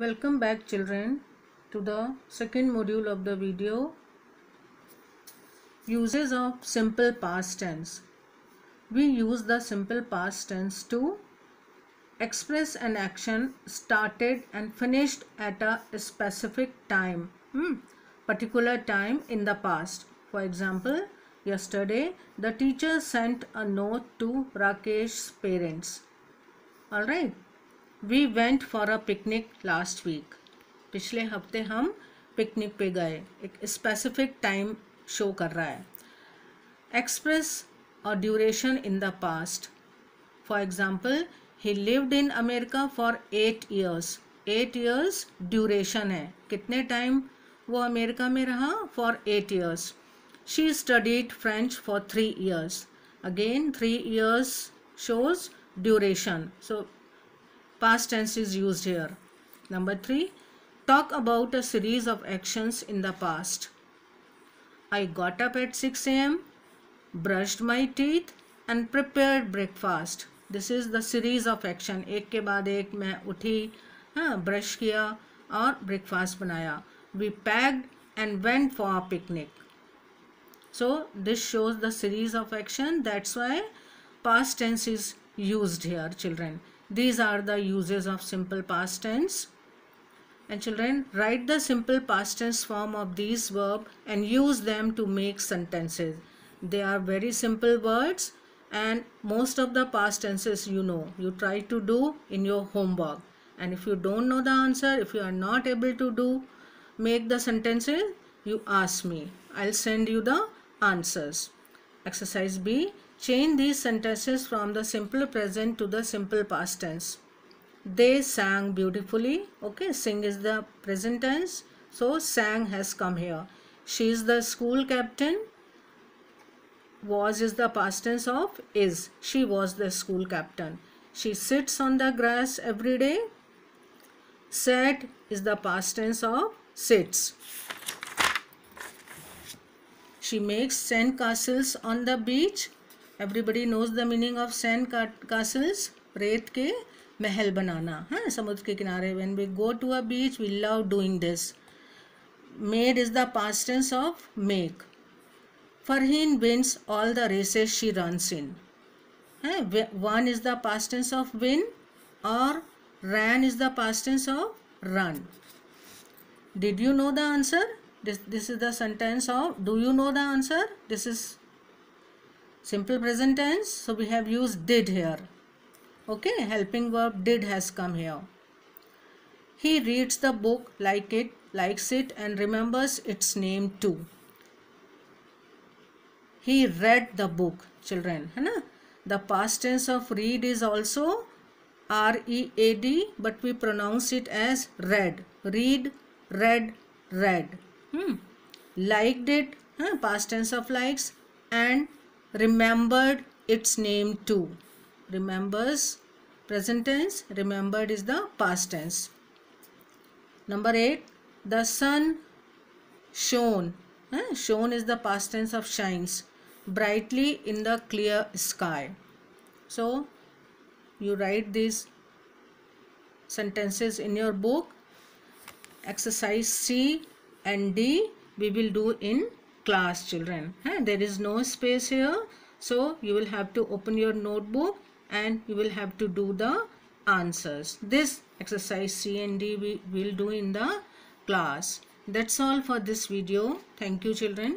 Welcome back children to the second module of the video, uses of simple past tense. We use the simple past tense to express an action started and finished at a specific time, particular time in the past. For example, yesterday the teacher sent a note to Rakesh's parents. Alright. We went for a picnic last week. पिछले हफ्ते हम picnic पे गए. एक specific time show कर रहा है. Express और duration in the past. For example, he lived in America for 8 years. 8 years duration है. कितने टाइम वो अमेरिका में रहा? For 8 years. She studied French for 3 years. Again 3 years shows duration. So past tense is used here. Number 3, talk about a series of actions in the past. I got up at 6 a.m., brushed my teeth and prepared breakfast. This is the series of action. एक के बाद एक मैं उठी, brush किया और breakfast बनाया. We packed and went for a picnic. So this shows the series of action. That's why past tense is used here, children. These are the uses of simple past tense. And children, write the simple past tense form of these verbs and use them to make sentences. They are very simple words and most of the past tenses you know. You try to do in your homework. And if you don't know the answer, if you are not able to make the sentences, you ask me. I'll send you the answers. Exercise B. Change these sentences from the simple present to the simple past tense. They sang beautifully. Okay, sing is the present tense. So sang has come here. She is the school captain. Was is the past tense of is. She was the school captain. She sits on the grass every day. Sat is the past tense of sits. She makes sand castles on the beach. Everybody knows the meaning of sand castles. रेत के महल बनाना, समुद्र के किनारे. When we go to a beach, we love doing this. Made is the past tense of make. Farheen wins all the races she runs in. Won is the past tense of win, or ran is the past tense of run. Did you know the answer? This is the sentence of do you know the answer? This is simple present tense, so we have used did here. Okay, helping verb did has come here. He reads the book, likes it and remembers its name too. He read the book, children. The past tense of read is also R-E-A-D, but we pronounce it as read. Read, read, read. Liked it, past tense of likes, and remembered its name too. Remembers, present tense. Remembered is the past tense. Number 8, the sun shone. Shone is the past tense of shines brightly in the clear sky. So you write these sentences in your book. Exercise C and D we will do in class, children. There is no space here, so you will have to open your notebook and you will have to do the answers. This exercise C and D we will do in the class. That's all for this video. Thank you, children.